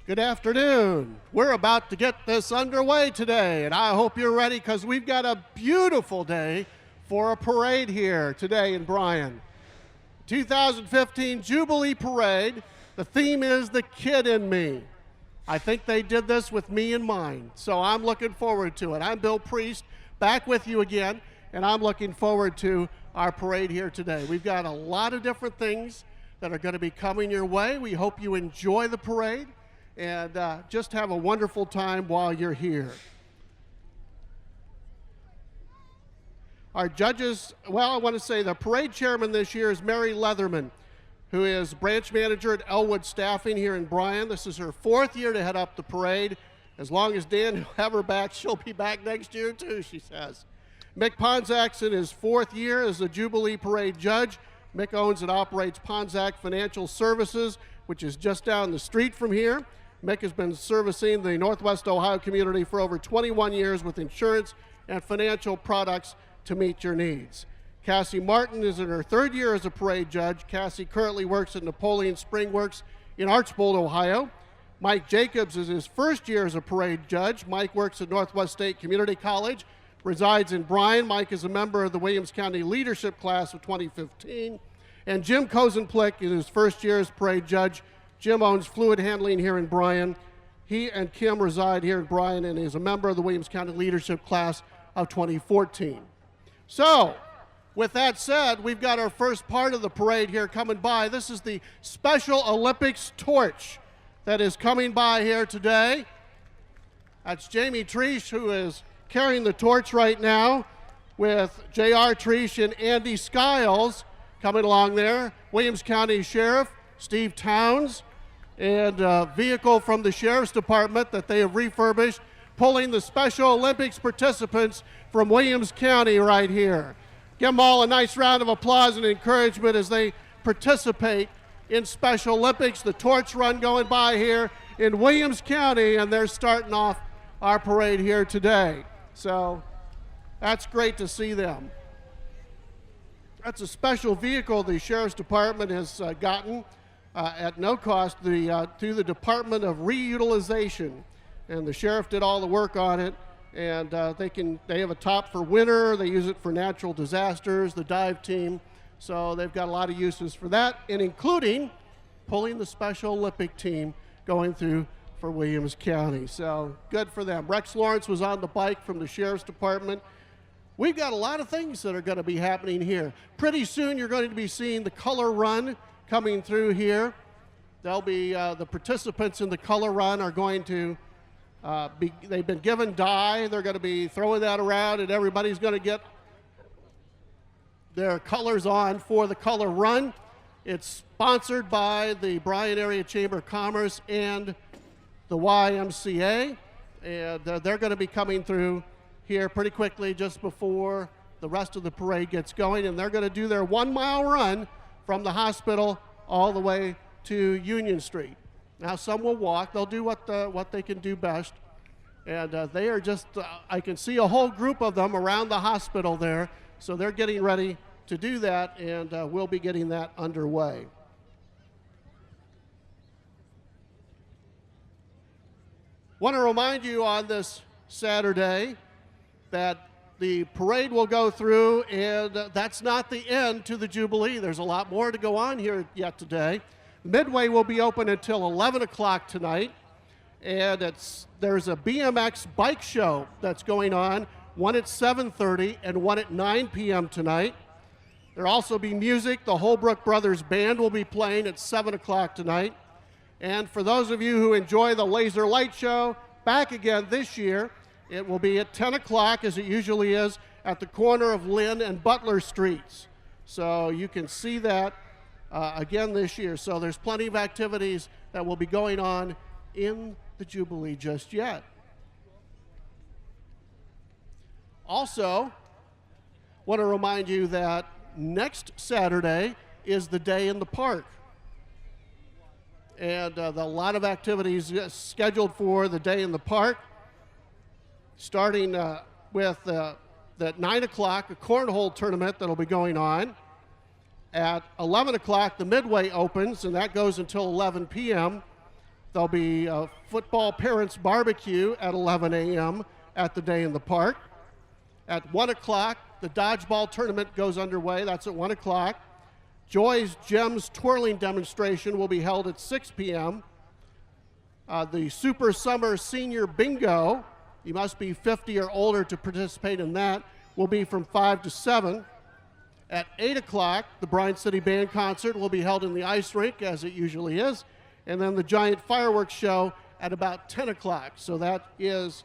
Good afternoon. We're about to get this underway today, and I hope you're ready because we've got a beautiful day for a parade here today in Bryan. 2015 Jubilee Parade. The theme is the kid in me. I think they did this with me in mind, so I'm looking forward to it. I'm Bill Priest, back with you again, and I'm looking forward to our parade here today. We've got a lot of different things that are going to be coming your way. We hope you enjoy the parade and just have a wonderful time while you're here. Our judges, well, I want to say the parade chairman this year is Mary Leatherman, who is branch manager at Elwood Staffing here in Bryan. This is her 4th year to head up the parade. As long as Dan will have her back, she'll be back next year too, she says. Mick Ponzak's in his 4th year as the Jubilee Parade judge. Mick owns and operates Ponzak Financial Services, which is just down the street from here. Mick has been servicing the Northwest Ohio community for over 21 years with insurance and financial products to meet your needs. Cassie Martin is in her 3rd year as a parade judge. Cassie currently works at Napoleon Spring Works in Archbold, Ohio. Mike Jacobs is his 1st year as a parade judge. Mike works at Northwest State Community College, resides in Bryan. Mike is a member of the Williams County Leadership Class of 2015. And Jim Kozenplick is his 1st year as parade judge. Jim owns Fluid Handling here in Bryan. He and Kim reside here in Bryan and is a member of the Williams County Leadership Class of 2014. So, with that said, we've got our first part of the parade here coming by. This is the Special Olympics torch that is coming by here today. That's Jamie Treesh, who is carrying the torch right now, with J.R. Treesh and Andy Skiles coming along there. Williams County Sheriff Steve Towns, and a vehicle from the Sheriff's Department that they have refurbished, pulling the Special Olympics participants from Williams County right here. Give them all a nice round of applause and encouragement as they participate in Special Olympics. The torch run going by here in Williams County, and they're starting off our parade here today. So that's great to see them. That's a special vehicle the Sheriff's Department has gotten at no cost through the Department of Reutilization. And the Sheriff did all the work on it. And they have a top for winter. They use it for natural disasters, the dive team. So they've got a lot of uses for that, and including pulling the Special Olympic team going through for Williams County. So good for them. Rex Lawrence was on the bike from the Sheriff's Department. We've got a lot of things that are going to be happening here. Pretty soon you're going to be seeing the color run coming through here. There'll be the participants in the color run are going to they've been given dye. They're going to be throwing that around, and everybody's going to get their colors on for the color run. It's sponsored by the Bryan Area Chamber of Commerce and the YMCA, and they're going to be coming through here pretty quickly just before the rest of the parade gets going, and they're going to do their 1-mile run from the hospital all the way to Union Street. Now some will walk. They'll do what they can do best, and they are just I can see a whole group of them around the hospital there, so they're getting ready to do that, and we'll be getting that underway. Want to remind you on this Saturday that the parade will go through, and that's not the end to the Jubilee. There's a lot more to go on here yet today. Midway will be open until 11 o'clock tonight, and there's a BMX bike show that's going on, one at 7:30 and one at 9 p.m. tonight. There'll also be music. The Holbrook Brothers Band will be playing at 7 o'clock tonight. And for those of you who enjoy the laser light show, back again this year, it will be at 10 o'clock, as it usually is, at the corner of Lynn and Butler Streets. So you can see that again this year. So there's plenty of activities that will be going on in the Jubilee just yet. Also, want to remind you that next Saturday is the Day in the Park. And a lot of activities scheduled for the Day in the Park, starting with at 9 o'clock, a cornhole tournament that'll be going on. At 11 o'clock, the Midway opens, and that goes until 11 p.m. There'll be a football parents barbecue at 11 a.m. at the Day in the Park. At 1 o'clock, the dodgeball tournament goes underway. That's at 1 o'clock. Joy's Gems twirling demonstration will be held at 6 p.m. The Super Summer Senior Bingo, you must be 50 or older to participate in that, will be from 5 to 7. At 8 o'clock, the Bryan City Band Concert will be held in the ice rink, as it usually is, and then the giant fireworks show at about 10 o'clock. So that is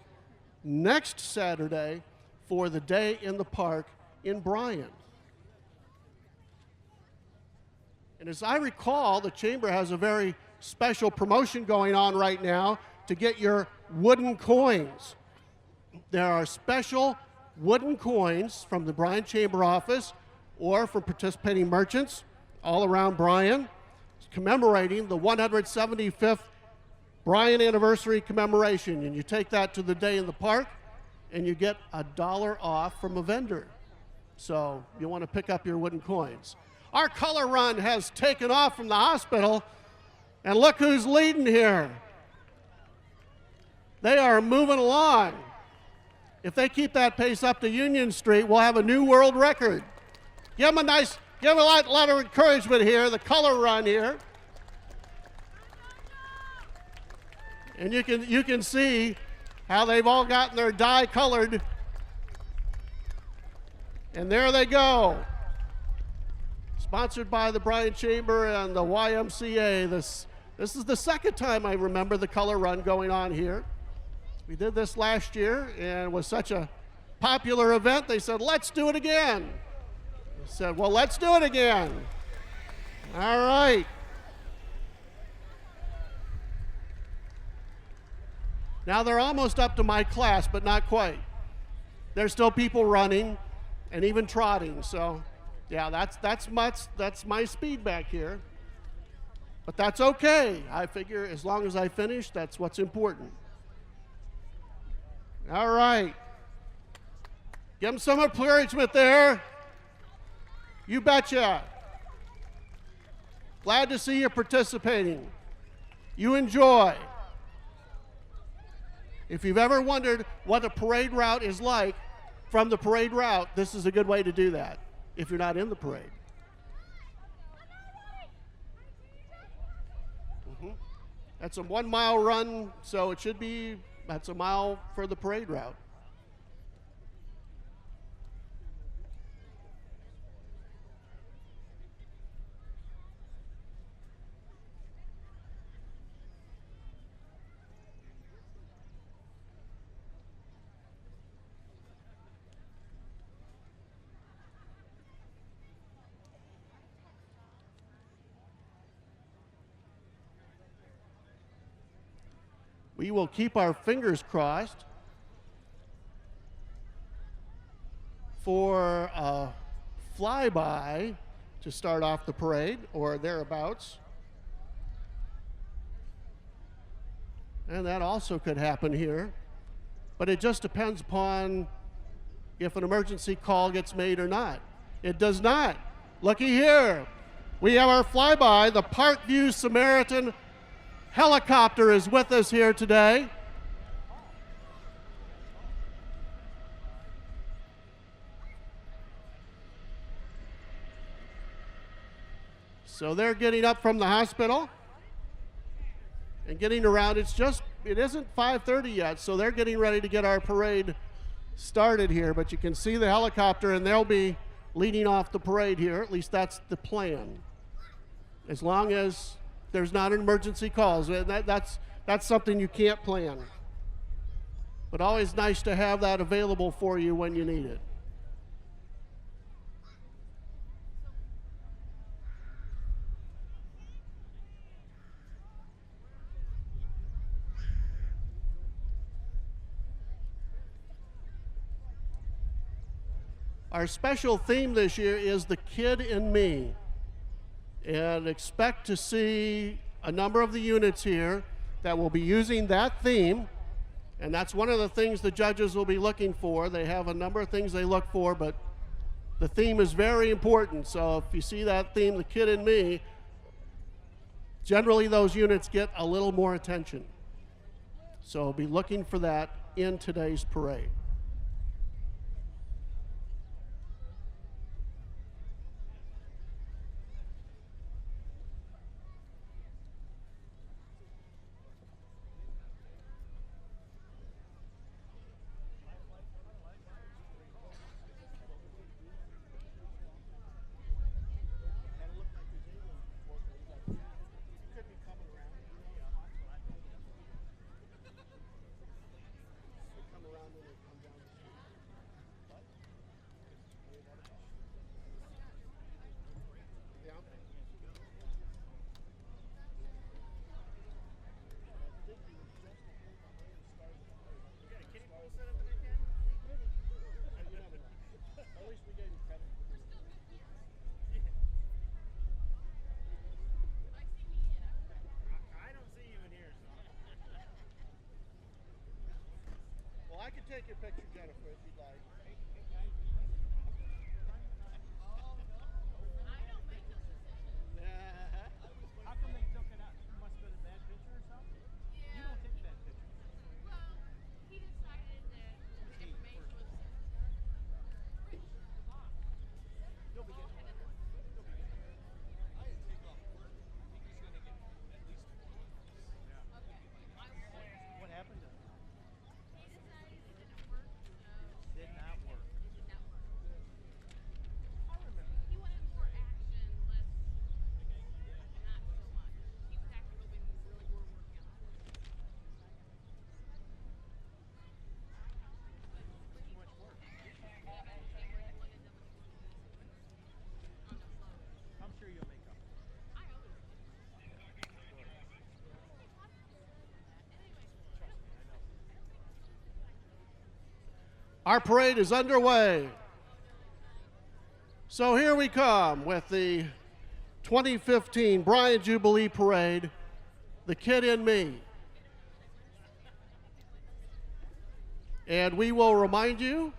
next Saturday for the Day in the Park in Bryan. And as I recall, the Chamber has a very special promotion going on right now to get your wooden coins. There are special wooden coins from the Bryan Chamber office or from participating merchants all around Bryan, commemorating the 175th Bryan anniversary commemoration. And you take that to the Day in the Park and you get $1 off from a vendor. So you want to pick up your wooden coins. Our color run has taken off from the hospital, and look who's leading here. They are moving along. If they keep that pace up to Union Street, we'll have a new world record. Give them a lot of encouragement here, the color run here. And you can see how they've all gotten their dye colored. And there they go. Sponsored by the Bryan Chamber and the YMCA. This is the second time I remember the color run going on here. We did this last year, and it was such a popular event, they said, let's do it again. I said, well, let's do it again. All right. Now they're almost up to my class, but not quite. There's still people running and even trotting, so yeah, that's my speed back here. But that's okay. I figure as long as I finish, that's what's important. All right. Give them some encouragement there. You betcha. Glad to see you participating. You enjoy. If you've ever wondered what a parade route is like from the parade route, this is a good way to do that if you're not in the parade. That's a 1 mile run, so that's a mile for the parade route. We will keep our fingers crossed for a flyby to start off the parade or thereabouts. And that also could happen here. But it just depends upon if an emergency call gets made or not. It does not. Looky here. We have our flyby, the Parkview Samaritan helicopter is with us here today. So they're getting up from the hospital and getting around. It isn't 5:30 yet, so they're getting ready to get our parade started here, but you can see the helicopter and they'll be leading off the parade here. At least that's the plan. As long as there's not an emergency calls. That's something you can't plan. But always nice to have that available for you when you need it. Our special theme this year is The Kid in Me. And expect to see a number of the units here that will be using that theme. And that's one of the things the judges will be looking for. They have a number of things they look for, but the theme is very important. So if you see that theme, The Kid in Me, Generally, those units get a little more attention. So be looking for that in today's parade. I can take your picture, Jennifer, if you'd like. How come they took it out? It must have been a bad picture or something? Yeah. You don't take bad pictures. Well, he decided that the information was... You'll be getting one. You'll be getting one. I didn't take off work. He's going to get at least one. Yeah. Okay. What happened to him? He decided it didn't work, so... Did not work. It did not work. I remember. He wanted more action, less... Not so much. He was actually hoping we really were working on it. Too much work. I'm sure you'll make up. I hope so. Our parade is underway. So here we come with the 2015 Bryan Jubilee Parade, The Kid in Me. And we will remind you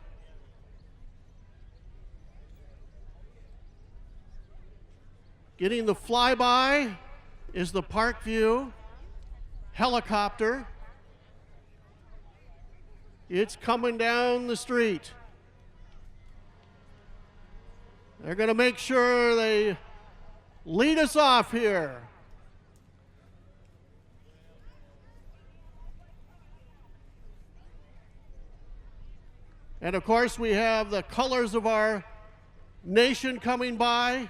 getting the flyby is the Parkview helicopter. It's coming down the street. They're going to make sure they lead us off here. And of course, we have the colors of our nation coming by.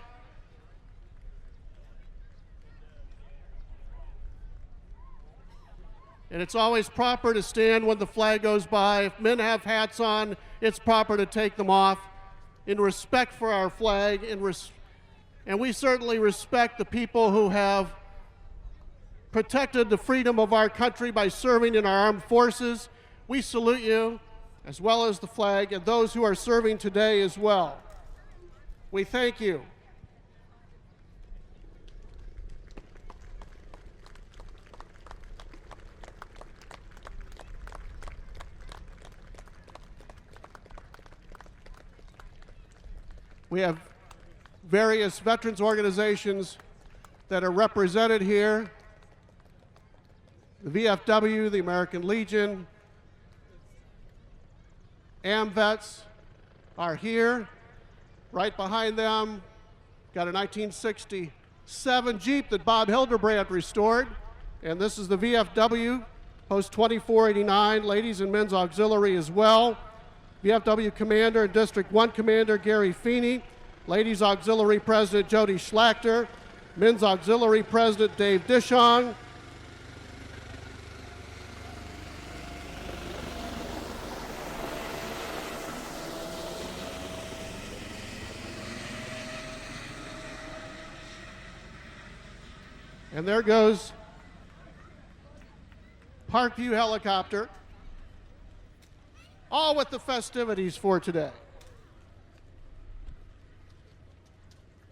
And it's always proper to stand when the flag goes by. If men have hats on, it's proper to take them off in respect for our flag. And we certainly respect the people who have protected the freedom of our country by serving in our armed forces. We salute you, as well as the flag, and those who are serving today as well. We thank you. We have various veterans organizations that are represented here. The VFW, the American Legion, AMVETS are here. Right behind them, got a 1967 Jeep that Bob Hildebrand restored. And this is the VFW, Post 2489, Ladies and Men's Auxiliary as well. VFW Commander and District 1 Commander Gary Feeney, Ladies Auxiliary President Jody Schlachter, Men's Auxiliary President Dave Dishong, and there goes Parkview helicopter, all with the festivities for today.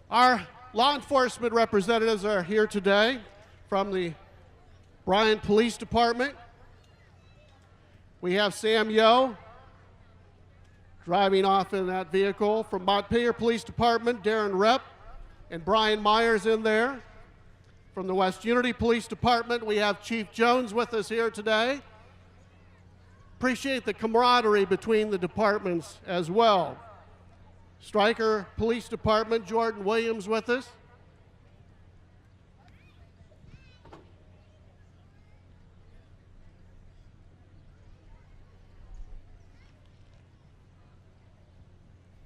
Our law enforcement representatives are here today from the Bryan Police Department. We have Sam Yo driving off in that vehicle. From Montpelier Police Department, Darren Rep and Brian Myers in there. From the West Unity Police Department, we have Chief Jones with us here today. Appreciate the camaraderie between the departments as well. Stryker Police Department, Jordan Williams with us.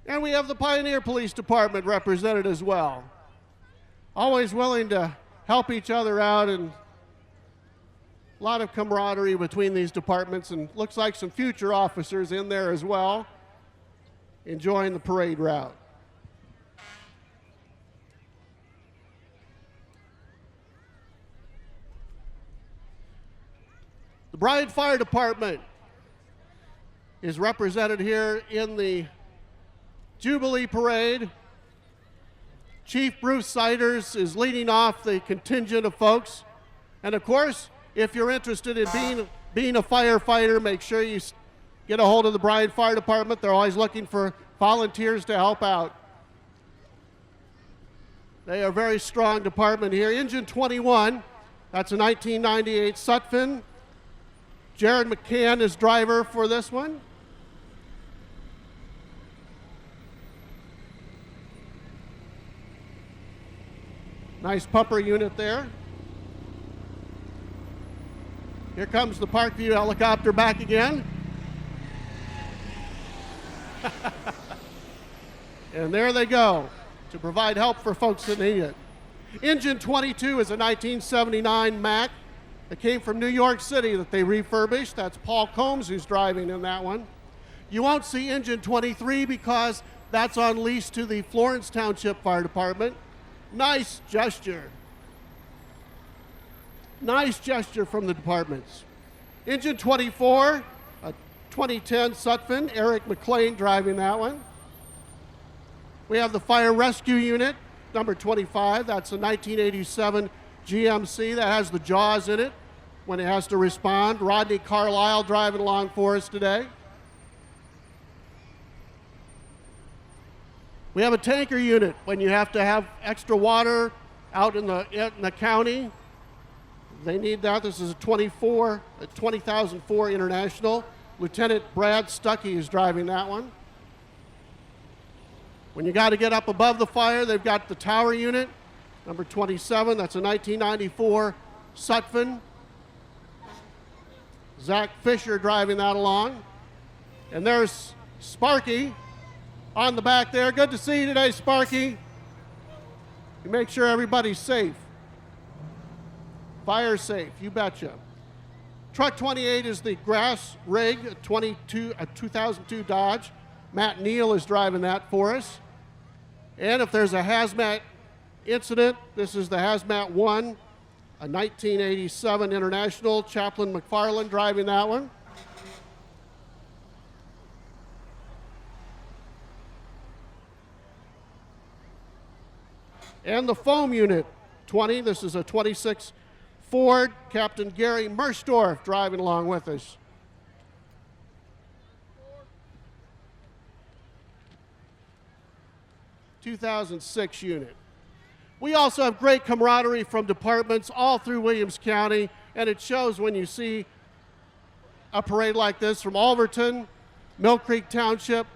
And we have the Pioneer Police Department represented as well. Always willing to help each other out, and a lot of camaraderie between these departments, and looks like some future officers in there as well, enjoying the parade route. The Bryan Fire Department is represented here in the Jubilee Parade. Chief Bruce Siders is leading off the contingent of folks. And of course, if you're interested in being a firefighter, make sure you get a hold of the Bryan Fire Department. They're always looking for volunteers to help out. They are a very strong department here. Engine 21, that's a 1998 Sutphen. Jared McCann is driver for this one. Nice pumper unit there. Here comes the Parkview helicopter back again. And there they go to provide help for folks that need it. Engine 22 is a 1979 Mack that came from New York City that they refurbished. That's Paul Combs who's driving in that one. You won't see Engine 23 because that's on lease to the Florence Township Fire Department. Nice gesture. Nice gesture from the departments. Engine 24, a 2010 Sutphen, Eric McLean driving that one. We have the Fire Rescue Unit, number 25. That's a 1987 GMC that has the jaws in it when it has to respond. Rodney Carlisle driving along for us today. We have a tanker unit when you have to have extra water out in the county. They need that. This is a 2004 International. Lieutenant Brad Stuckey is driving that one. When you got to get up above the fire, they've got the tower unit, number 27. That's a 1994 Sutphen. Zach Fisher driving that along. And there's Sparky on the back there. Good to see you today, Sparky. You make sure everybody's safe. Fire safe, you betcha. Truck 28 is the grass rig, a 2002 Dodge. Matt Neal is driving that for us. And if there's a hazmat incident, this is the Hazmat 1, a 1987 International. Chaplain McFarland driving that one. And the foam unit, 20. This is a 26 Ford. Captain Gary Mersdorf driving along with us. '2006 unit. We also have great camaraderie from departments all through Williams County, and it shows when you see a parade like this from Alverton, Mill Creek Township.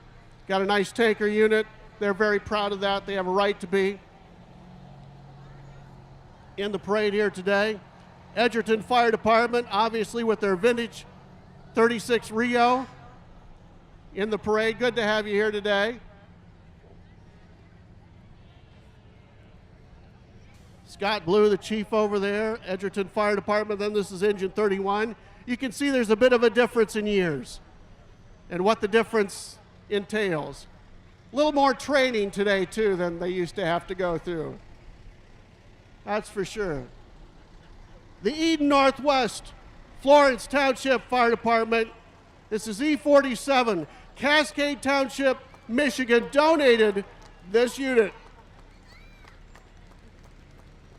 Got a nice tanker unit. They're very proud of that. They have a right to be in the parade here today. Edgerton Fire Department, obviously with their vintage 36 Rio in the parade. Good to have you here today. Scott Blue, the chief over there, Edgerton Fire Department. Then this is Engine 31. You can see there's a bit of a difference in years and what the difference entails. A little more training today, too, than they used to have to go through. That's for sure. The Eden Northwest Florence Township Fire Department. This is E47. Cascade Township, Michigan donated this unit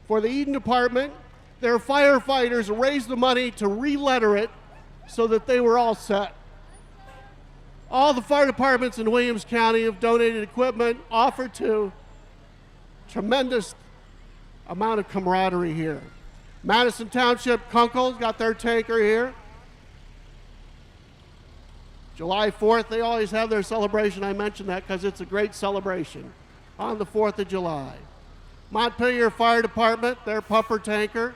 for the Eden Department. Their firefighters raised the money to re-letter it so that they were all set. All the fire departments in Williams County have donated equipment, offered to. Tremendous amount of camaraderie here. Madison Township Kunkel's got their tanker here. July 4th, they always have their celebration. I mentioned that because it's a great celebration on the 4th of July. Montpelier Fire Department, their pumper tanker.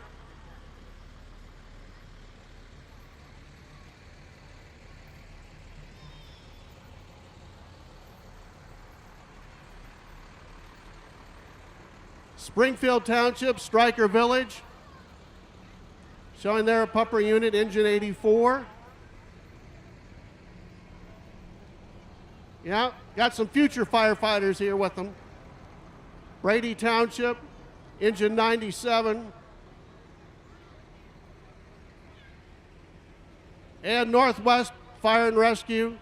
Springfield Township, Stryker Village, showing their pumper unit, engine 84. Yeah, got some future firefighters here with them. Brady Township, engine 97. And Northwest Fire and Rescue,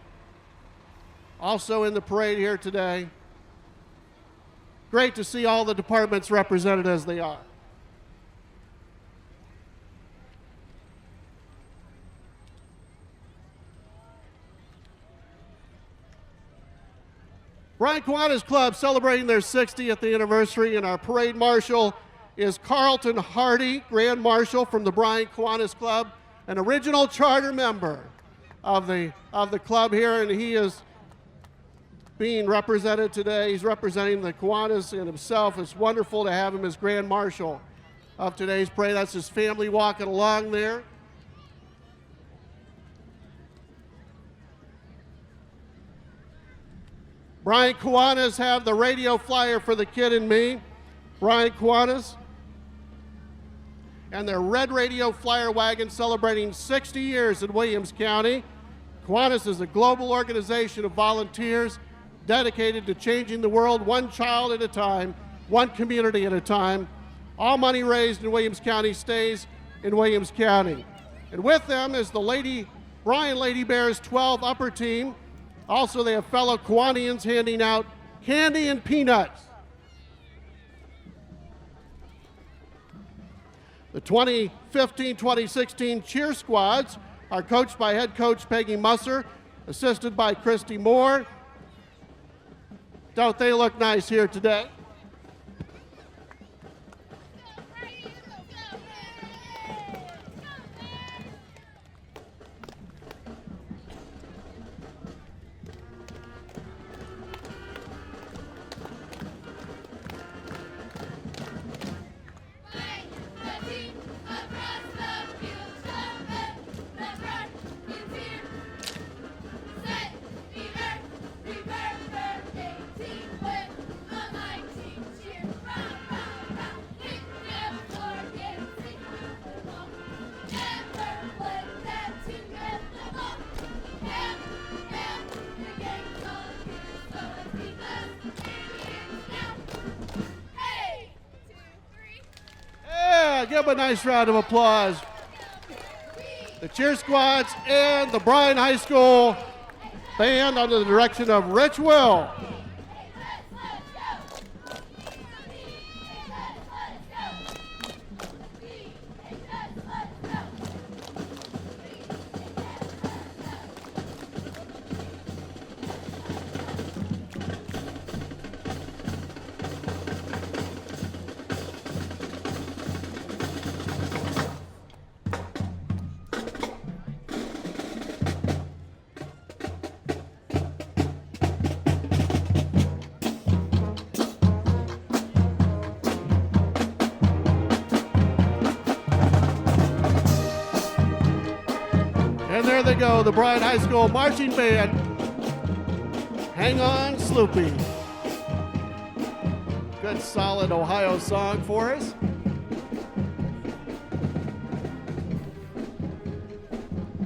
also in the parade here today. Great to see all the departments represented as they are. Bryan Kiwanis Club celebrating their 60th anniversary, and our parade marshal is Carlton Hardy, Grand Marshal from the Bryan Kiwanis Club, an original charter member of the club here, and he is being represented today. He's representing the Kiwanis and himself. It's wonderful to have him as Grand Marshal of today's parade. That's his family walking along there. Bryan Kiwanis have the radio flyer for the kid and me. Bryan Kiwanis and their red radio flyer wagon celebrating 60 years in Williams County. Kiwanis is a global organization of volunteers dedicated to changing the world one child at a time, one community at a time. All money raised in Williams County stays in Williams County. And with them is the Bryan Lady Bears 12 upper team. Also, they have fellow Kiwanians handing out candy and peanuts. The 2015-2016 cheer squads are coached by head coach Peggy Musser, assisted by Christy Moore. Don't they look nice here today? Give them a nice round of applause. The cheer squads and the Bryan High School band under the direction of Rich Will. And there they go, the Bryan High School marching band. Hang on, Sloopy. Good, solid Ohio song for us.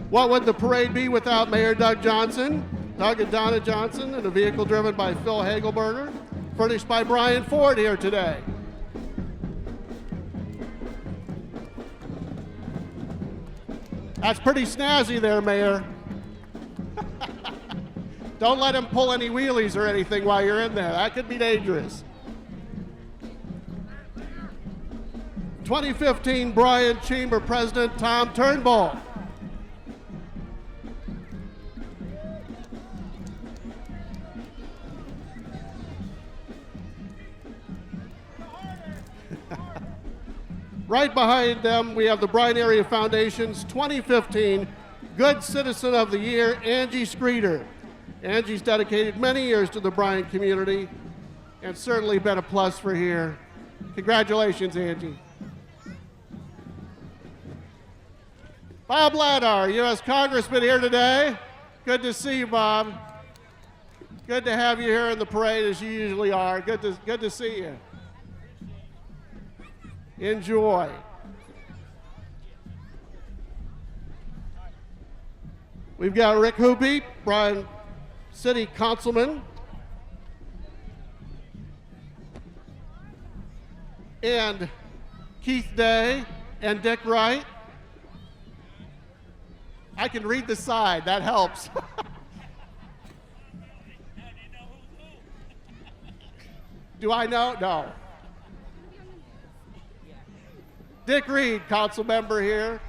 What would the parade be without Mayor Doug Johnson, Doug and Donna Johnson, and a vehicle driven by Phil Hagelberger, furnished by Brian Ford here today. That's pretty snazzy there, Mayor. Don't let him pull any wheelies or anything while you're in there. That could be dangerous. 2015 Bryan Chamber President Tom Turnbull. Right behind them, we have the Bryan Area Foundation's 2015 Good Citizen of the Year, Angie Screeder. Angie's dedicated many years to the Bryan community and certainly been a plus for here. Congratulations, Angie. Bob Ladar, U.S. Congressman, here today. Good to see you, Bob. Good to have you here in the parade as you usually are. Good to see you. Enjoy. We've got Rick Hoopy, Bryan City Councilman. And Keith Day and Dick Wright. I can read the side, that helps. Do I know? No. Dick Reed, council member here.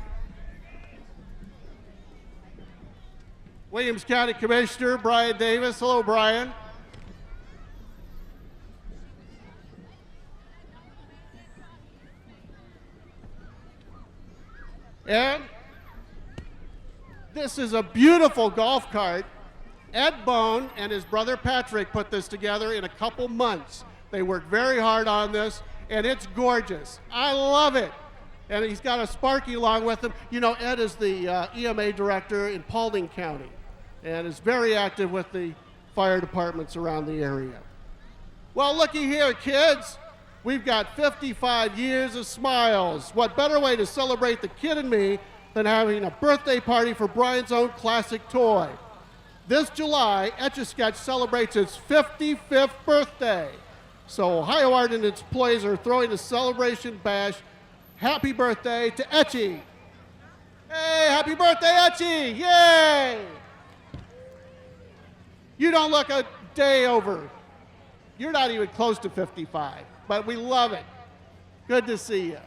Williams County Commissioner Bryan Davis. Hello, Bryan. And this is a beautiful golf cart. Ed Bone and his brother Patrick put this together in a couple months. They worked very hard on this, and it's gorgeous. I love it. And he's got a Sparky along with him. You know, Ed is the EMA director in Paulding County and is very active with the fire departments around the area. Well, looky here, kids. We've got 55 years of smiles. What better way to celebrate the kid and me than having a birthday party for Bryan's own classic toy. This July, Etch-a-Sketch celebrates its 55th birthday. So Ohio Art and its employees are throwing a celebration bash. Happy birthday to Etchy. Hey, happy birthday, Etchy, yay! You don't look a day over. You're not even close to 55, but we love it. Good to see you.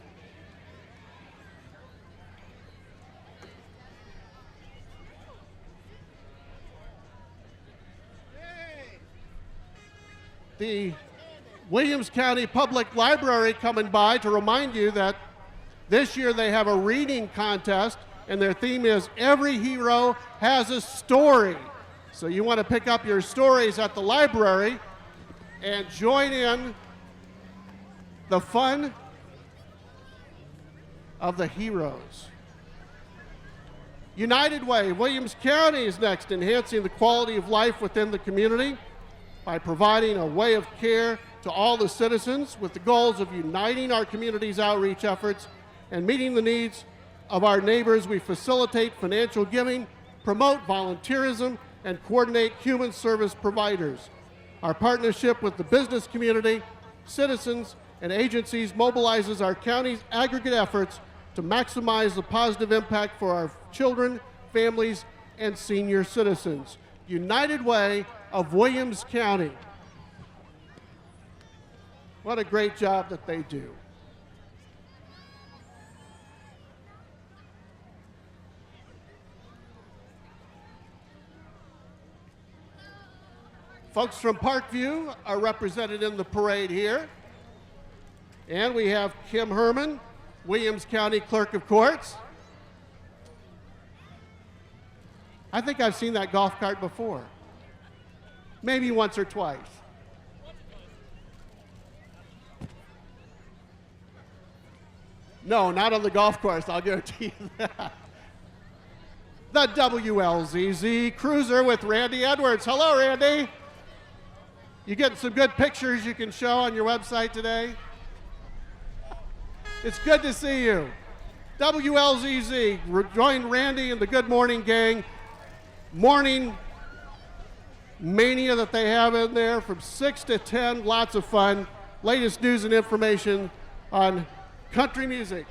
The Williams County Public Library coming by to remind you that this year they have a reading contest and their theme is Every Hero Has a Story. So you want to pick up your stories at the library and join in the fun of the heroes. United Way, Williams County is next, enhancing the quality of life within the community by providing a way of care to all the citizens with the goals of uniting our community's outreach efforts and meeting the needs of our neighbors. We facilitate financial giving, promote volunteerism, and coordinate human service providers. Our partnership with the business community, citizens, and agencies mobilizes our county's aggregate efforts to maximize the positive impact for our children, families, and senior citizens. United Way of Williams County. What a great job that they do. Folks from Parkview are represented in the parade here. And we have Kim Herman, Williams County Clerk of Courts. I think I've seen that golf cart before. Maybe once or twice. No, not on the golf course, I'll guarantee you that. The WLZZ Cruiser with Randy Edwards. Hello, Randy. You getting some good pictures you can show on your website today? It's good to see you. WLZZ, join Randy and the Good Morning Gang. Morning mania that they have in there from 6 to 10, lots of fun. Latest news and information on country music.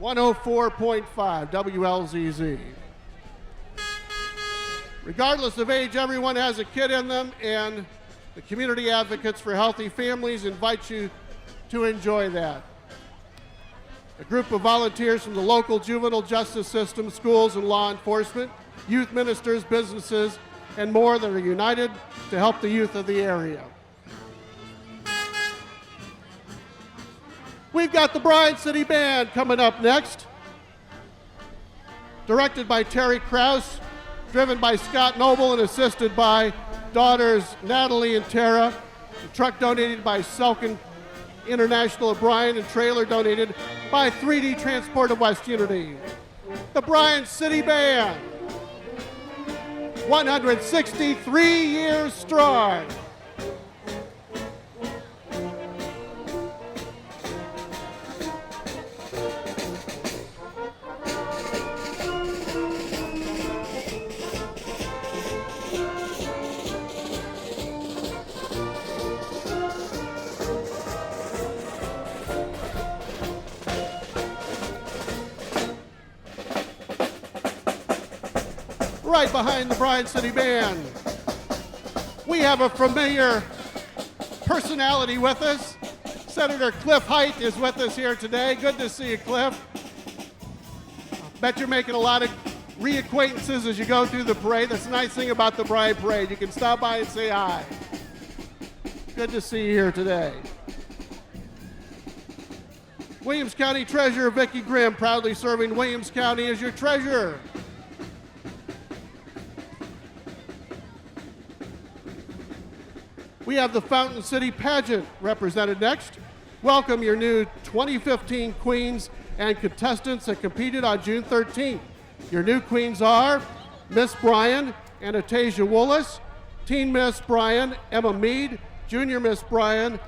104.5 WLZZ. Regardless of age, everyone has a kid in them, and the Community Advocates for Healthy Families invite you to enjoy that. A group of volunteers from the local juvenile justice system, schools, and law enforcement, youth ministers, businesses, and more that are united to help the youth of the area. We've got the Bryan City Band coming up next. Directed by Terry Krause, driven by Scott Noble, and assisted by daughters Natalie and Tara. The truck donated by Selkin International of Bryan, and trailer donated by 3D Transport of West Unity. The Bryan City Band, 163 years strong. Right behind the Bryan City Band, we have a familiar personality with us. Senator Cliff Height is with us here today. Good to see you, Cliff. Bet you're making a lot of reacquaintances as you go through the parade. That's the nice thing about the Bryan Parade. You can stop by and say hi. Good to see you here today. Williams County Treasurer Vicki Grimm, proudly serving Williams County as your treasurer. We have the Fountain City Pageant represented next. Welcome your new 2015 queens and contestants that competed on June 13th. Your new queens are Miss Bryan, Anastasia Woolis, Teen Miss Bryan, Emma Mead, Junior Miss Bryan,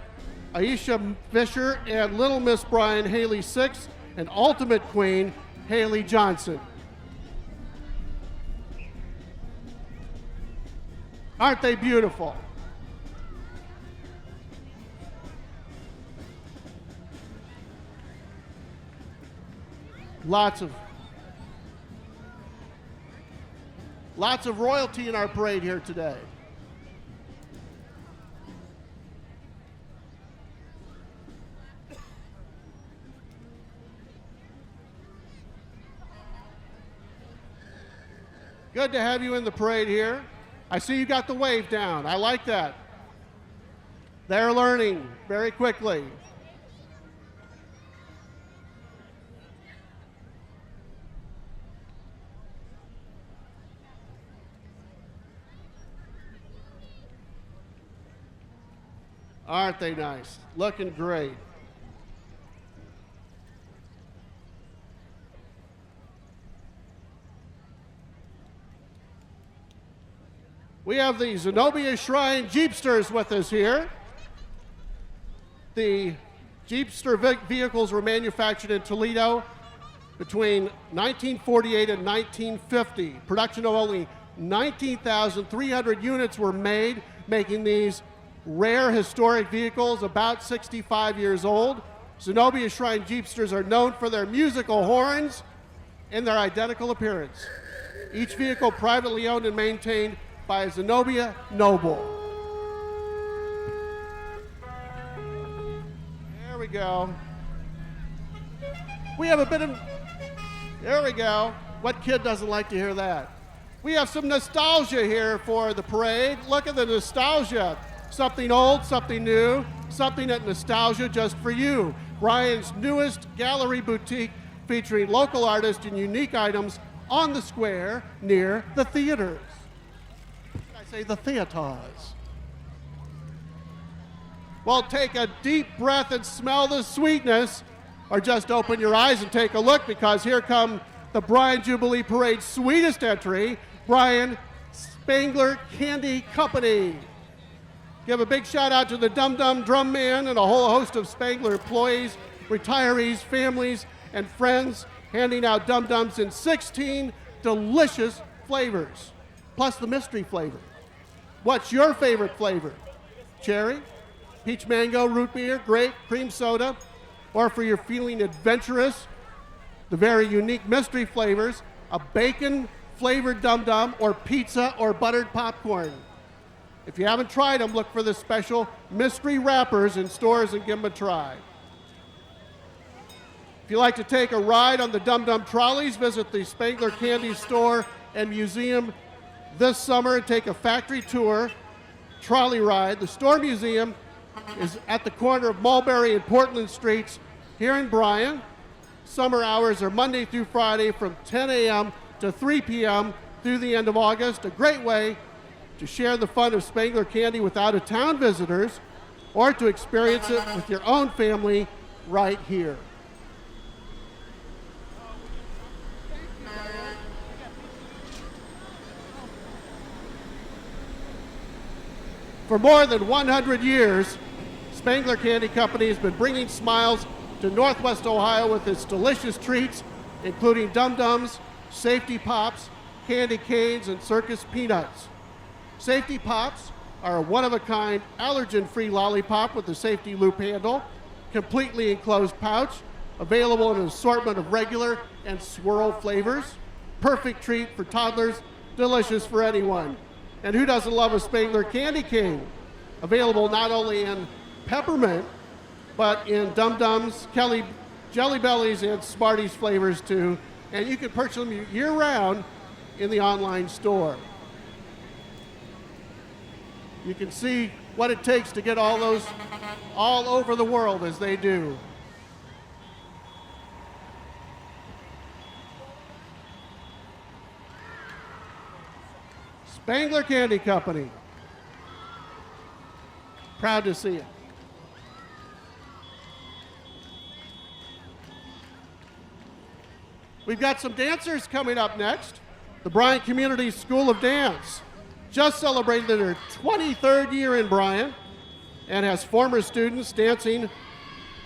Aisha Fisher, and Little Miss Bryan, Haley Six, and Ultimate Queen, Haley Johnson. Aren't they beautiful? Lots of royalty in our parade here today. Good to have you in the parade here. I see you got the wave down. I like that. They're learning very quickly. Aren't they nice? Looking great. We have the Zenobia Shrine Jeepsters with us here. The Jeepster vehicles were manufactured in Toledo between 1948 and 1950. Production of only 19,300 units were made, making these rare historic vehicles about 65 years old. Zenobia Shrine Jeepsters are known for their musical horns and their identical appearance. Each vehicle privately owned and maintained by a Zenobia noble. There we go. We have a bit of, there we go. What kid doesn't like to hear that? We have some nostalgia here for the parade. Look at the nostalgia. Something old, something new, something that nostalgia just for you. Bryan's newest gallery boutique featuring local artists and unique items on the square near the theaters. I say the theaters. Well, take a deep breath and smell the sweetness, or just open your eyes and take a look, because here come the Bryan Jubilee Parade's sweetest entry, Bryan Spangler Candy Company. Give a big shout out to the Dum Dum Drum Man and a whole host of Spangler employees, retirees, families, and friends, handing out Dum Dums in 16 delicious flavors, plus the mystery flavor. What's your favorite flavor? Cherry, peach mango, root beer, grape, cream soda, or for your feeling adventurous, the very unique mystery flavors, a bacon flavored Dum Dum, or pizza or buttered popcorn. If you haven't tried them, look for the special mystery wrappers in stores and give them a try. If you like to take a ride on the Dum Dum trolleys, visit the Spangler Candy Store and Museum this summer and take a factory tour, trolley ride. The store museum is at the corner of Mulberry and Portland Streets, here in Bryan. Summer hours are Monday through Friday from 10 a.m. to 3 p.m. through the end of August. A great way to share the fun of Spangler candy with out-of-town visitors or to experience it with your own family right here. For more than 100 years, Spangler Candy Company has been bringing smiles to Northwest Ohio with its delicious treats, including Dum-Dums, Safety Pops, Candy Canes, and Circus Peanuts. Safety Pops are a one-of-a-kind allergen-free lollipop with a safety loop handle, completely enclosed pouch, available in an assortment of regular and swirl flavors. Perfect treat for toddlers, delicious for anyone. And who doesn't love a Spangler Candy Cane? Available not only in peppermint, but in Dum-Dums, Kelly Jelly Bellies, and Smarties flavors too. And you can purchase them year-round in the online store. You can see what it takes to get all those all over the world as they do. Spangler Candy Company. Proud to see it. We've got some dancers coming up next. The Bryan Community School of Dance just celebrated their 23rd year in Bryan and has former students dancing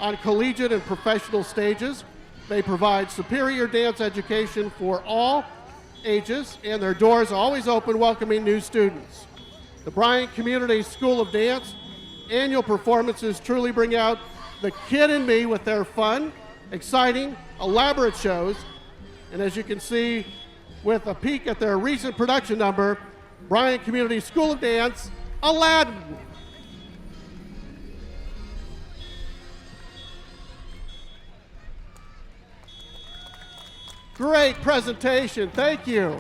on collegiate and professional stages. They provide superior dance education for all ages, and their doors are always open, welcoming new students. The Bryan Community School of Dance annual performances truly bring out the kid in me with their fun, exciting, elaborate shows. And as you can see with a peek at their recent production number, Bryan Community School of Dance, Aladdin. Great presentation, thank you.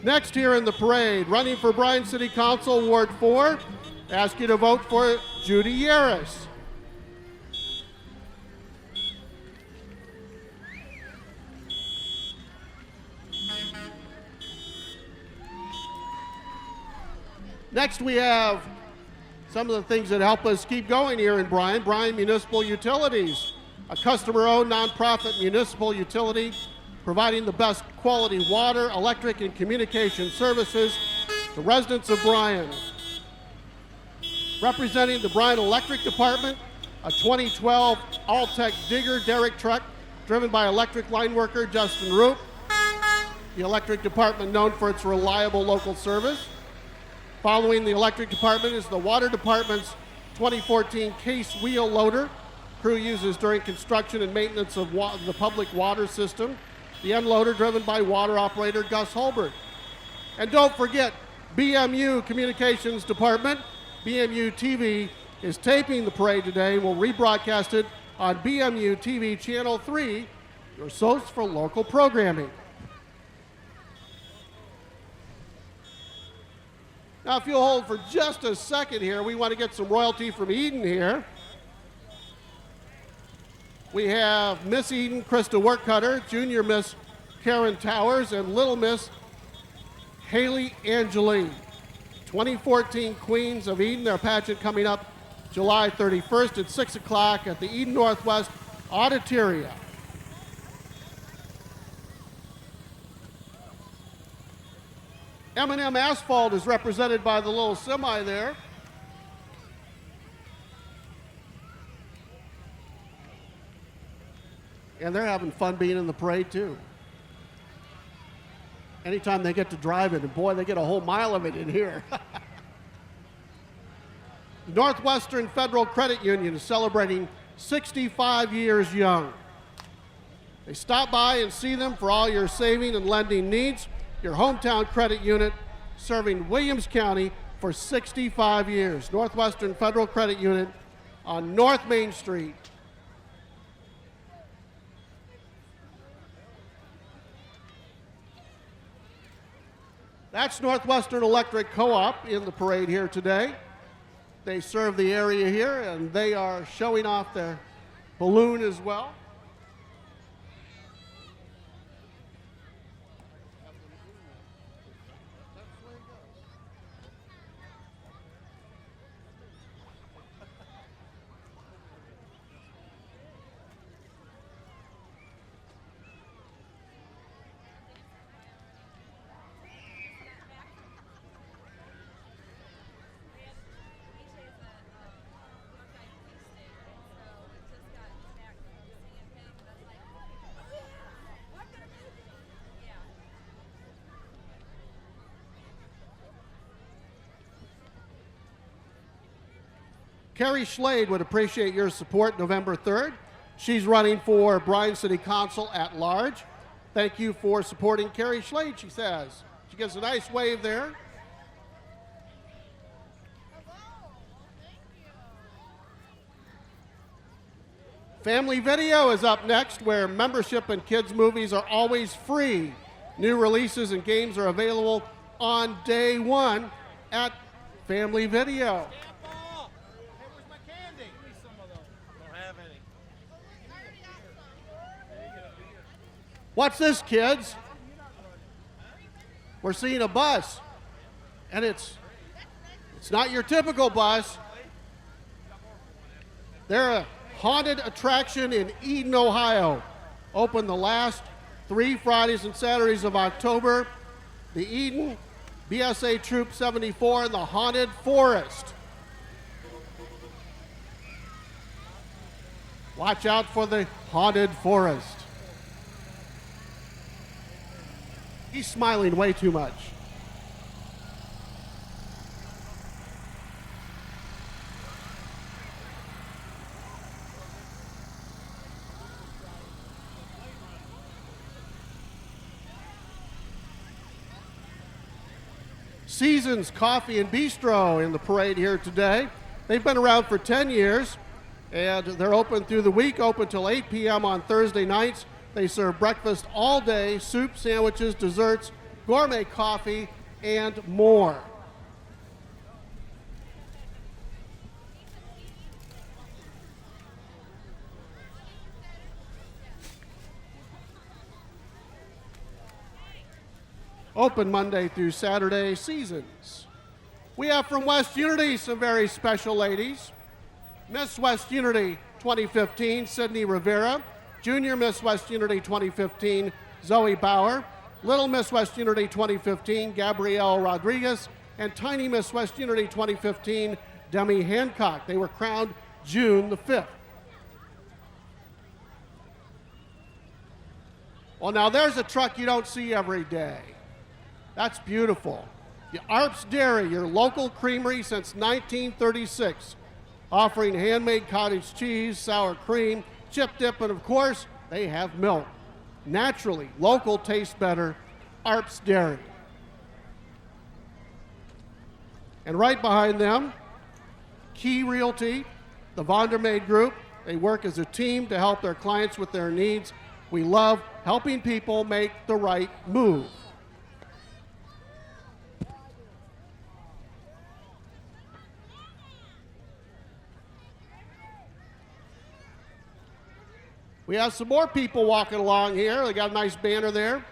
Next here in the parade, running for Bryan City Council, Ward 4, ask you to vote for Judy Yaris. Next we have some of the things that help us keep going here in Bryan. Bryan Municipal Utilities, a customer-owned nonprofit municipal utility providing the best quality water, electric, and communication services to residents of Bryan. Representing the Bryan Electric Department, a 2012 All-Tech Digger derrick truck driven by electric line worker Justin Roop. The electric department known for its reliable local service. Following the electric department is the water department's 2014 case wheel loader. Crew uses during construction and maintenance of the public water system. The unloader driven by water operator Gus Holbert. And don't forget, BMU Communications Department, BMU TV, is taping the parade today. We'll rebroadcast it on BMU TV Channel 3, your source for local programming. Now, if you'll hold for just a second here, we want to get some royalty from Eden here. We have Miss Eden, Krista Workcutter, Junior Miss Karen Towers, and Little Miss Haley Angeline. 2014 Queens of Eden, their pageant coming up July 31st at 6 o'clock at the Eden Northwest Auditorium. M&M Asphalt is represented by the little semi there. And they're having fun being in the parade too. Anytime they get to drive it, and boy, they get a whole mile of it in here. Northwestern Federal Credit Union is celebrating 65 years young. They stop by and see them for all your saving and lending needs. Your hometown credit unit serving Williams County for 65 years. Northwestern Federal Credit Unit on North Main Street. That's Northwestern Electric Co-op in the parade here today. They serve the area here, and they are showing off their balloon as well. Carrie Schlade would appreciate your support November 3rd. She's running for Bryan City Council at large. Thank you for supporting Carrie Schlade, she says. She gives a nice wave there. Family Video is up next, where membership and kids' movies are always free. New releases and games are available on day one at Family Video. What's this, kids? We're seeing a bus, and it's not your typical bus. They're a haunted attraction in Eden, Ohio. Open the last 3 Fridays and Saturdays of October. The Eden, BSA Troop 74, and the Haunted Forest. Watch out for the Haunted Forest. He's smiling way too much. Seasons Coffee and Bistro in the parade here today. They've been around for 10 years, and they're open through the week, open till 8 p.m. on Thursday nights. They serve breakfast all day, soup, sandwiches, desserts, gourmet coffee, and more. Open Monday through Saturday, Seasons. We have from West Unity some very special ladies. Miss West Unity 2015, Sydney Rivera. Junior Miss West Unity 2015, Zoe Bauer. Little Miss West Unity 2015, Gabrielle Rodriguez. And Tiny Miss West Unity 2015, Demi Hancock. They were crowned June the 5th. Well, now there's a truck you don't see every day. That's beautiful. The Arps Dairy, your local creamery since 1936, offering handmade cottage cheese, sour cream, chip dip, and of course, they have milk. Naturally, local tastes better, Arps Dairy. And right behind them, Key Realty, the Vondermaid Group. They work as a team to help their clients with their needs. We love helping people make the right move. We have some more people walking along here. They got a nice banner there.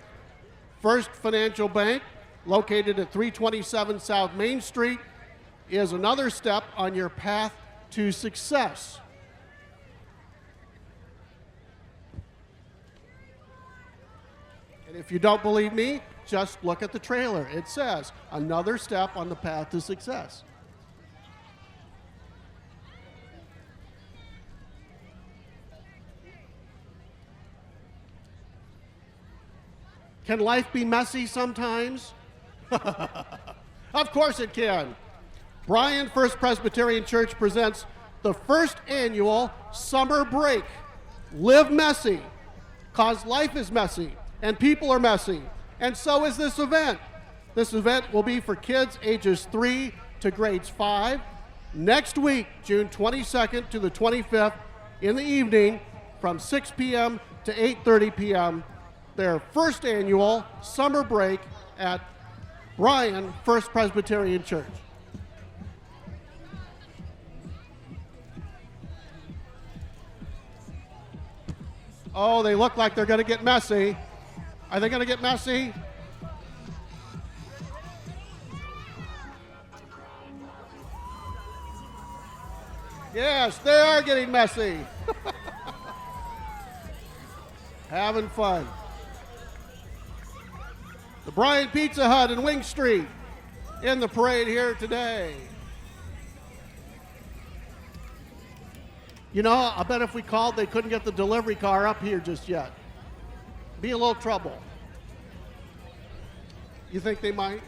First Financial Bank, located at 327 South Main Street, is another step on your path to success. And if you don't believe me, just look at the trailer. It says, another step on the path to success. Can life be messy sometimes? Of course it can. Bryan First Presbyterian Church presents the first annual Summer Break, Live Messy, because life is messy and people are messy, and so is this event. This event will be for kids ages 3 to grades 5 next week, June 22nd to the 25th in the evening from 6 p.m. to 8:30 p.m. Their first annual summer break at Bryan First Presbyterian Church. Oh, they look like they're going to get messy. Are they going to get messy? Yes, they are getting messy. Having fun. The Bryan Pizza Hut in Wing Street in the parade here today. You know, I bet if we called, they couldn't get the delivery car up here just yet. Be a little trouble. You think they might?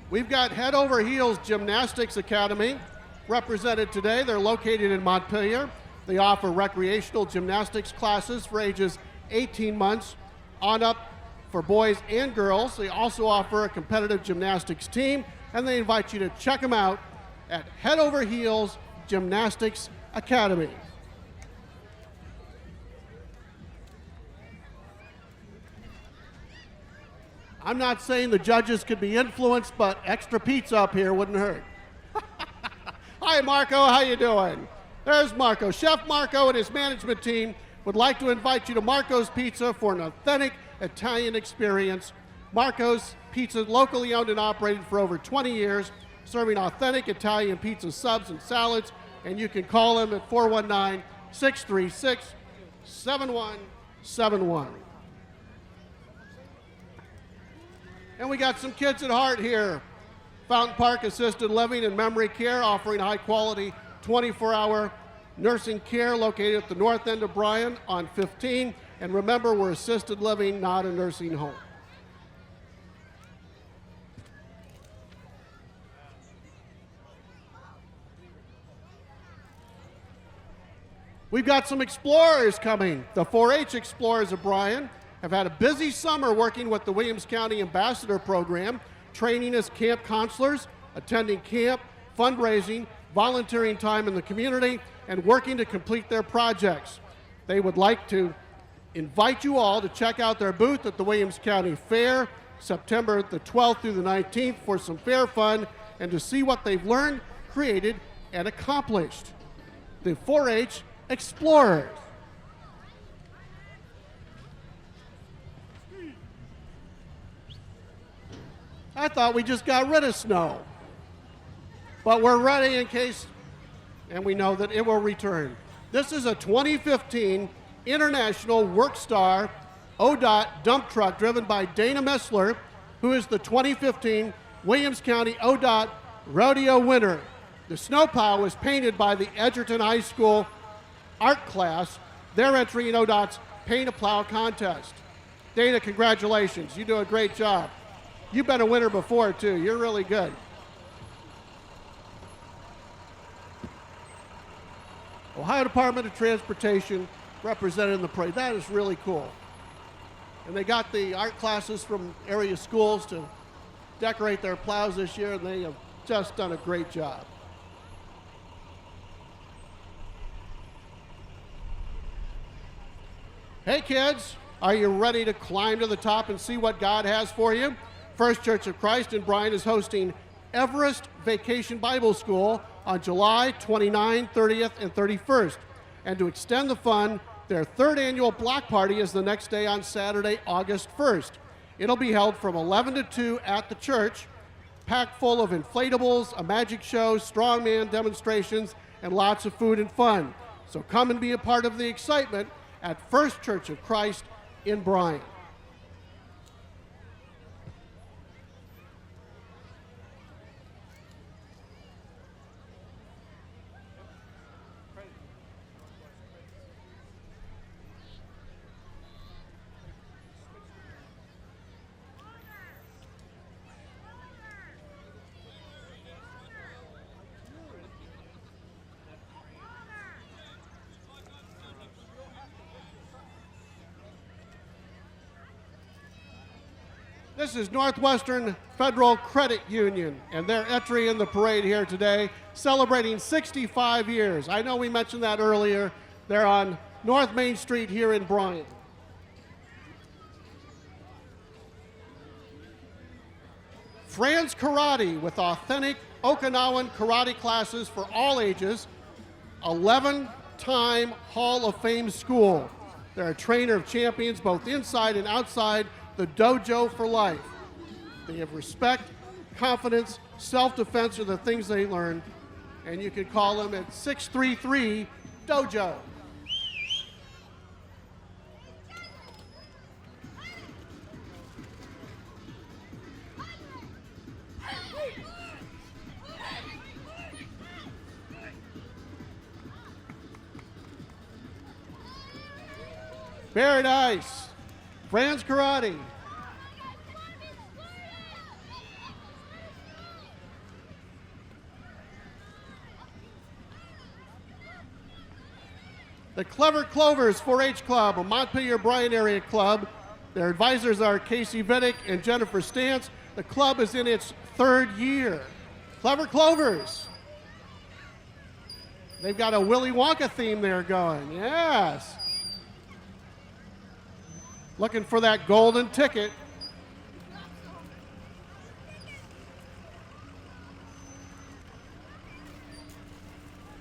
We've got Head Over Heels Gymnastics Academy represented today. They're located in Montpelier. They offer recreational gymnastics classes for ages 18 months on up for boys and girls. They also offer a competitive gymnastics team, and they invite you to check them out at Head Over Heels Gymnastics Academy. I'm not saying the judges could be influenced, but extra pizza up here wouldn't hurt. Hi, Marco. How you doing? There's Marco. Chef Marco and his management team would like to invite you to Marco's Pizza for an authentic Italian experience. Marco's Pizza, locally owned and operated for over 20 years, serving authentic Italian pizza subs and salads. And you can call them at 419-636-7171. And we got some kids at heart here. Fountain Park Assisted Living and Memory Care, offering high-quality 24-hour nursing care, located at the north end of Bryan on 15. And remember, we're assisted living, not a nursing home. We've got some explorers coming. The 4-H Explorers of Bryan have had a busy summer working with the Williams County Ambassador Program, training as camp counselors, attending camp, fundraising, volunteering time in the community, and working to complete their projects. They would like to invite you all to check out their booth at the Williams County Fair, September the 12th through the 19th, for some fair fun and to see what they've learned, created, and accomplished. The 4-H Explorers. I thought we just got rid of snow. But we're ready in case, and we know that it will return. This is a 2015 International Workstar ODOT dump truck driven by Dana Messler, who is the 2015 Williams County ODOT Rodeo winner. The snowplow was painted by the Edgerton High School art class. They're entering ODOT's Paint a Plow contest. Dana, congratulations. You do a great job. You've been a winner before, too. You're really good. Ohio Department of Transportation represented in the parade. That is really cool. And they got the art classes from area schools to decorate their plows this year, and they have just done a great job. Hey kids, are you ready to climb to the top and see what God has for you? First Church of Christ in Bryan is hosting Everest Vacation Bible School on July 29, 30th, and 31st. And to extend the fun, their third annual block party is the next day on Saturday, August 1st. It'll be held from 11 to 2 at the church, packed full of inflatables, a magic show, strongman demonstrations, and lots of food and fun. So come and be a part of the excitement at First Church of Christ in Bryan. This is Northwestern Federal Credit Union, and their entry in the parade here today, celebrating 65 years. I know we mentioned that earlier. They're on North Main Street here in Bryan. Fran's Karate, with authentic Okinawan karate classes for all ages, 11-time Hall of Fame school. They're a trainer of champions both inside and outside the dojo for life. They have respect, confidence, self-defense are the things they learn, and you can call them at 633 Dojo. Paradise, Fran's Karate. The Clever Clovers 4-H Club, a Montpelier Bryan area club. Their advisors are Casey Vidick and Jennifer Stantz. The club is in its 3rd year. Clever Clovers. They've got a Willy Wonka theme there going, yes. Looking for that golden ticket.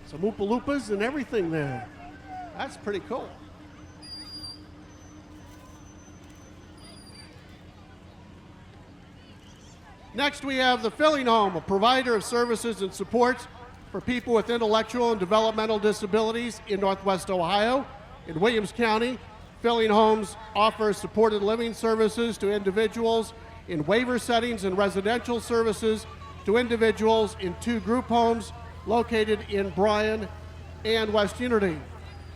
Some Oompa Loompas and everything there. That's pretty cool. Next, we have the Filling Home, a provider of services and supports for people with intellectual and developmental disabilities in Northwest Ohio. In Williams County, Filling Homes offers supported living services to individuals in waiver settings and residential services to individuals in 2 group homes located in Bryan and West Unity.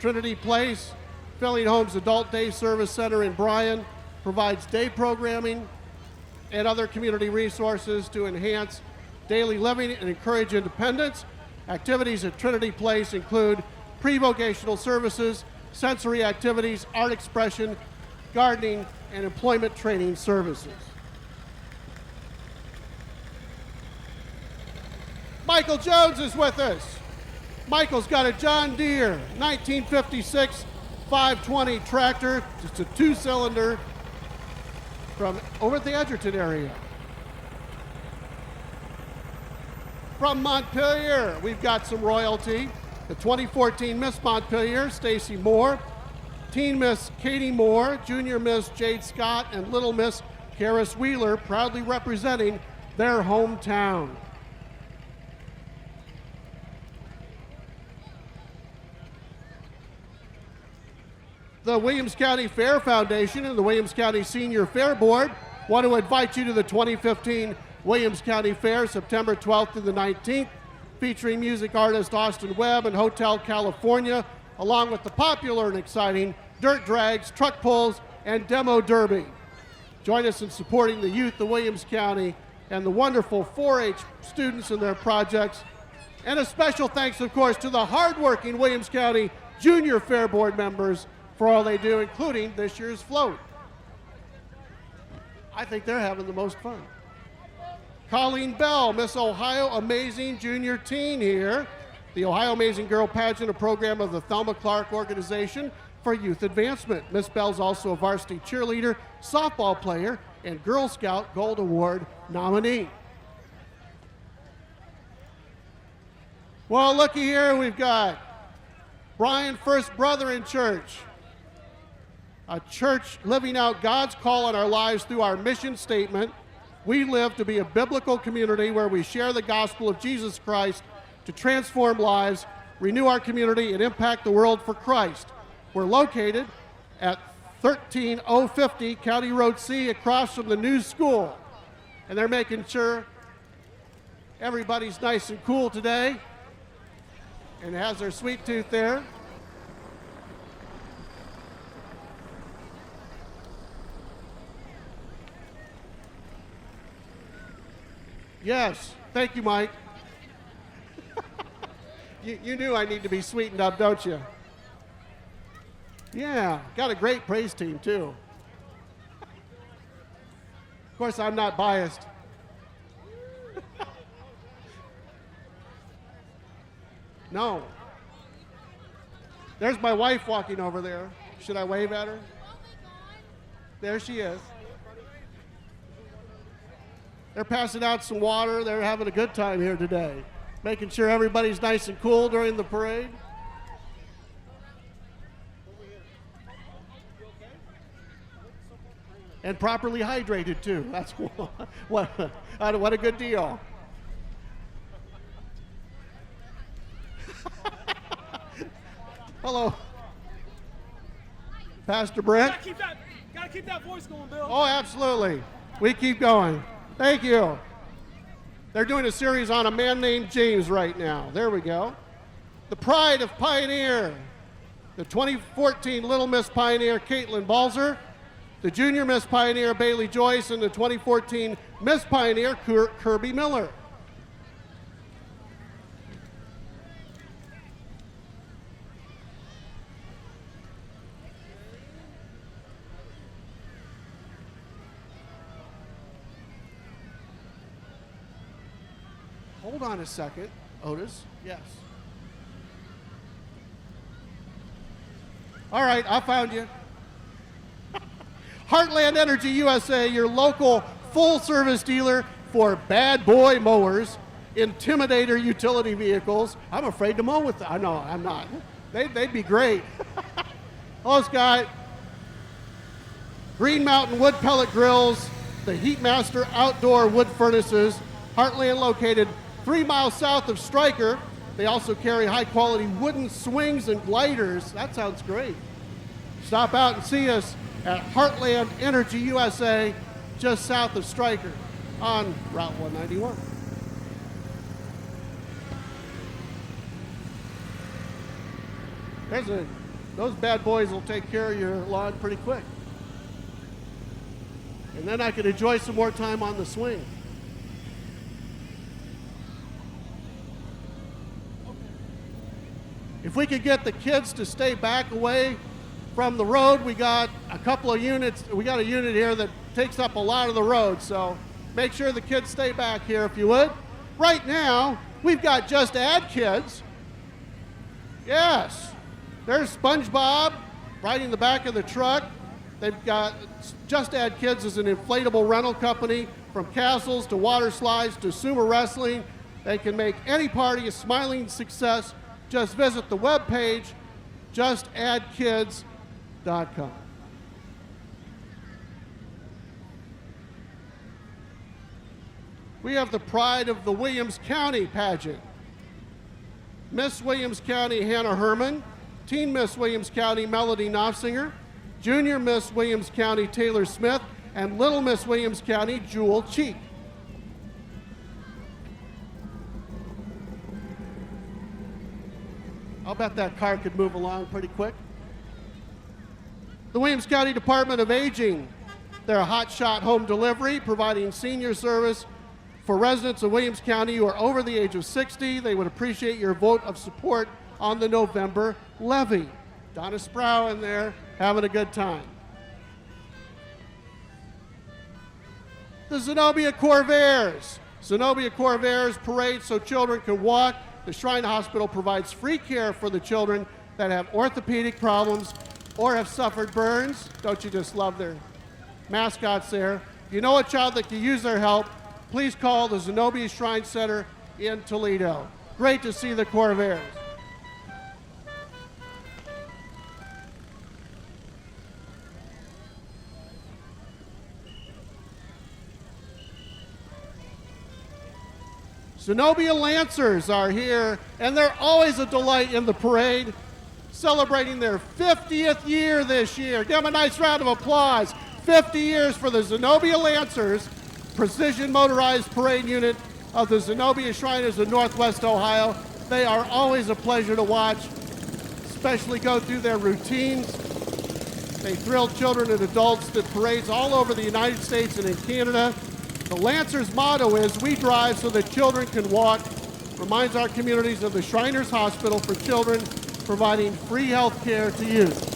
Trinity Place, Filling Homes Adult Day Service Center in Bryan, provides day programming and other community resources to enhance daily living and encourage independence. Activities at Trinity Place include pre-vocational services, sensory activities, art expression, gardening, and employment training services. Michael Jones is with us. Michael's got a John Deere 1956 520 tractor, just a 2-cylinder from over at the Edgerton area. From Montpelier, we've got some royalty. The 2014 Miss Montpelier, Stacy Moore, Teen Miss Katie Moore, Junior Miss Jade Scott, and Little Miss Karis Wheeler, proudly representing their hometown. The Williams County Fair Foundation and the Williams County Senior Fair Board want to invite you to the 2015 Williams County Fair, September 12th through the 19th, featuring music artist Austin Webb and Hotel California, along with the popular and exciting dirt drags, truck pulls, and demo derby. Join us in supporting the youth of Williams County and the wonderful 4-H students and their projects. And a special thanks, of course, to the hardworking Williams County Junior Fair Board members for all they do, including this year's float. I think they're having the most fun. Colleen Bell, Miss Ohio Amazing Junior Teen here. The Ohio Amazing Girl Pageant, a program of the Thelma Clark Organization for Youth Advancement. Miss Bell's also a varsity cheerleader, softball player, and Girl Scout Gold Award nominee. Well, looky here, we've got Bryan First Brethren Church, a church living out God's call on our lives through our mission statement. We live to be a biblical community where we share the gospel of Jesus Christ to transform lives, renew our community, and impact the world for Christ. We're located at 13050 County Road C, across from the new school. And they're making sure everybody's nice and cool today and has their sweet tooth there. Yes, thank you, Mike. You knew I need to be sweetened up, don't you? Yeah, got a great praise team, too. Of course, I'm not biased. No. There's my wife walking over there. Should I wave at her? There she is. They're passing out some water. They're having a good time here today, making sure everybody's nice and cool during the parade. And properly hydrated too. That's what a good deal. Hello, Pastor Brent. Gotta keep that voice going, Bill. Oh, absolutely. We keep going. Thank you. They're doing a series on a man named James right now. There we go. The pride of Pioneer. The 2014 Little Miss Pioneer, Caitlin Balzer. The Junior Miss Pioneer, Bailey Joyce. And the 2014 Miss Pioneer, Kirby Miller. Hold on a second, Otis. Yes. All right, I found you. Heartland Energy USA, your local full-service dealer for bad boy mowers, Intimidator utility vehicles. I'm afraid to mow with them. I know, I'm not. They'd be great. Hello, Scott. Green Mountain Wood Pellet Grills, the Heatmaster Outdoor Wood Furnaces, Heartland located 3 miles south of Stryker. They also carry high-quality wooden swings and gliders. That sounds great. Stop out and see us at Heartland Energy USA, just south of Stryker on Route 191. Those bad boys will take care of your lawn pretty quick. And then I can enjoy some more time on the swing. If we could get the kids to stay back away from the road, we got a couple of units. We got a unit here that takes up a lot of the road, so make sure the kids stay back here if you would. Right now, we've got Just Add Kids. Yes, there's SpongeBob riding the back of the truck. They've got Just Add Kids is an inflatable rental company from castles to water slides to sumo wrestling. They can make any party a smiling success. Just visit the webpage, justaddkids.com. We have the pride of the Williams County pageant. Miss Williams County, Hannah Herman. Teen Miss Williams County, Melody Knopfsinger. Junior Miss Williams County, Taylor Smith. And Little Miss Williams County, Jewel Cheek. I'll bet that car could move along pretty quick. The Williams County Department of Aging. They're a hotshot home delivery, providing senior service for residents of Williams County who are over the age of 60. They would appreciate your vote of support on the November levy. Donna Sproul in there, having a good time. The Zenobia Corvairs. Zenobia Corvairs parade so children can walk. The Shrine Hospital provides free care for the children that have orthopedic problems or have suffered burns. Don't you just love their mascots there? If you know a child that can use their help, please call the Zenobia Shrine Center in Toledo. Great to see the Corvairs. Zenobia Lancers are here, and they're always a delight in the parade, celebrating their 50th year this year. Give them a nice round of applause. 50 years for the Zenobia Lancers, precision motorized parade unit of the Zenobia Shriners of Northwest Ohio. They are always a pleasure to watch, especially go through their routines. They thrill children and adults at parades all over the United States and in Canada. The Lancers' motto is, "We drive so that children can walk." Reminds our communities of the Shriners Hospital for Children, providing free health care to youth.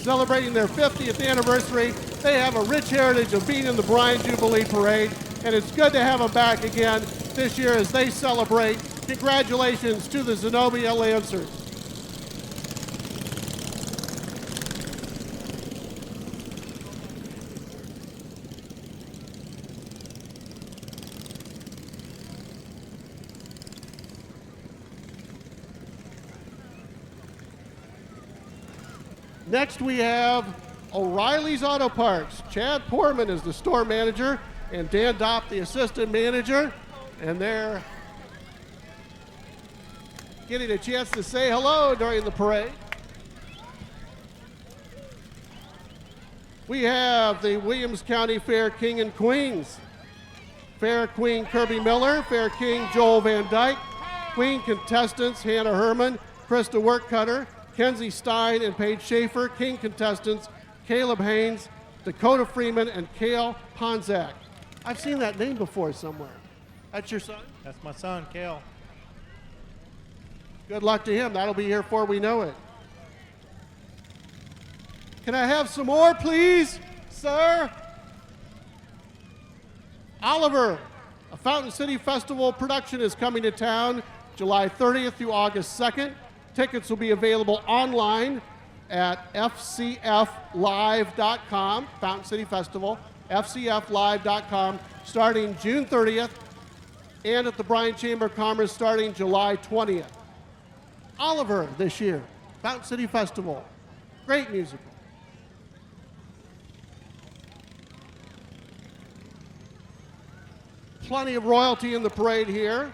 celebrating their 50th anniversary. They have a rich heritage of being in the Bryan Jubilee Parade, and it's good to have them back again this year as they celebrate. Congratulations to the Zenobia Lancers. Next we have O'Reilly's Auto Parts. Chad Poorman is the store manager and Dan Dopp the assistant manager, and they're getting a chance to say hello during the parade. We have the Williams County Fair King and Queens. Fair Queen Kirby Miller, Fair King Joel Van Dyke, Queen contestants Hannah Herman, Krista Workcutter, Kenzie Stein and Paige Schaefer, King contestants Caleb Haynes, Dakota Freeman, and Kale Ponzak. I've seen that name before somewhere. That's your son? That's my son, Kale. Good luck to him. That'll be here before we know it. Can I have some more, please, sir? Oliver, a Fountain City Festival production is coming to town July 30th through August 2nd. Tickets will be available online at fcflive.com, Fountain City Festival, fcflive.com, starting June 30th, and at the Bryan Chamber of Commerce starting July 20th. Oliver this year, Fountain City Festival, great musical. Plenty of royalty in the parade here.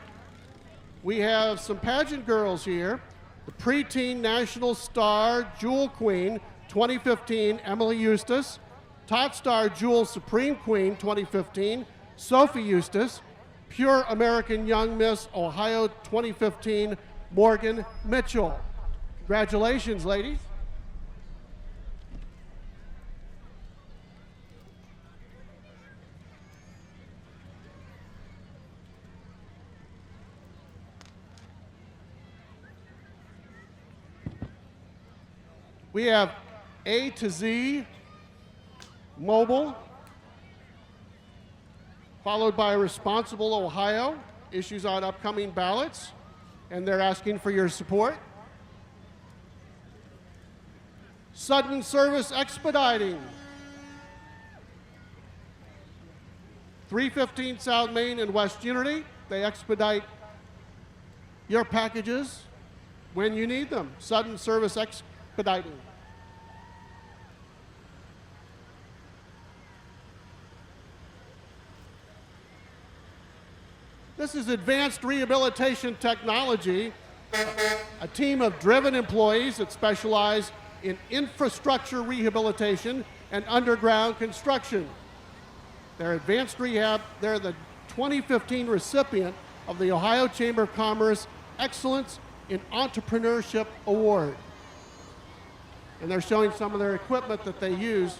We have some pageant girls here. The preteen national star Jewel Queen 2015, Emily Eustace. Tot star Jewel Supreme Queen 2015, Sophie Eustace. Pure American Young Miss Ohio 2015, Morgan Mitchell. Congratulations, ladies. We have A to Z Mobile, followed by Responsible Ohio, issues on upcoming ballots, and they're asking for your support. Sudden Service Expediting, 315 South Main in West Unity. They expedite your packages when you need them. Sudden Service Expediting. This is Advanced Rehabilitation Technology, a team of driven employees that specialize in infrastructure rehabilitation and underground construction. They're Advanced Rehab. They're the 2015 recipient of the Ohio Chamber of Commerce Excellence in Entrepreneurship Award. And they're showing some of their equipment that they use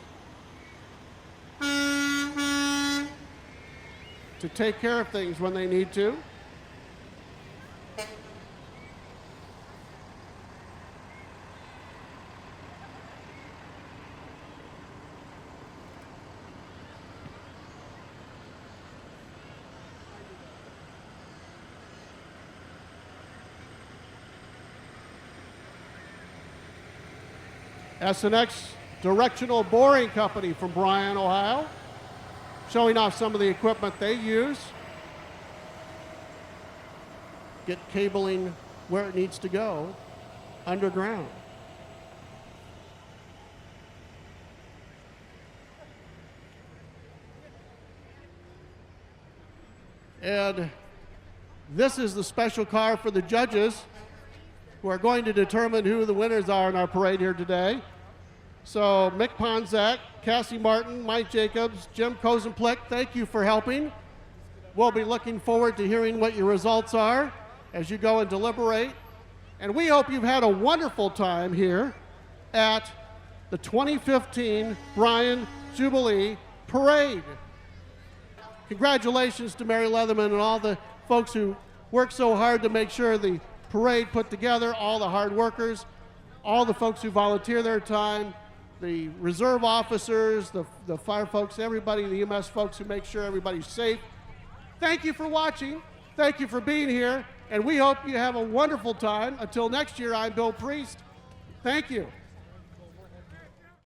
to take care of things when they need to. SNX Directional Boring Company from Bryan, Ohio, showing off some of the equipment they use. Get cabling where it needs to go, underground. And this is the special car for the judges who are going to determine who the winners are in our parade here today. So Mick Ponzak, Cassie Martin, Mike Jacobs, Jim Kozenplick, thank you for helping. We'll be looking forward to hearing what your results are as you go and deliberate. And we hope you've had a wonderful time here at the 2015 Bryan Jubilee Parade. Congratulations to Mary Leatherman and all the folks who worked so hard to make sure the parade put together, all the hard workers, all the folks who volunteer their time, the reserve officers, the fire folks, everybody, the EMS folks who make sure everybody's safe. Thank you for watching. Thank you for being here. And we hope you have a wonderful time. Until next year, I'm Bill Priest. Thank you.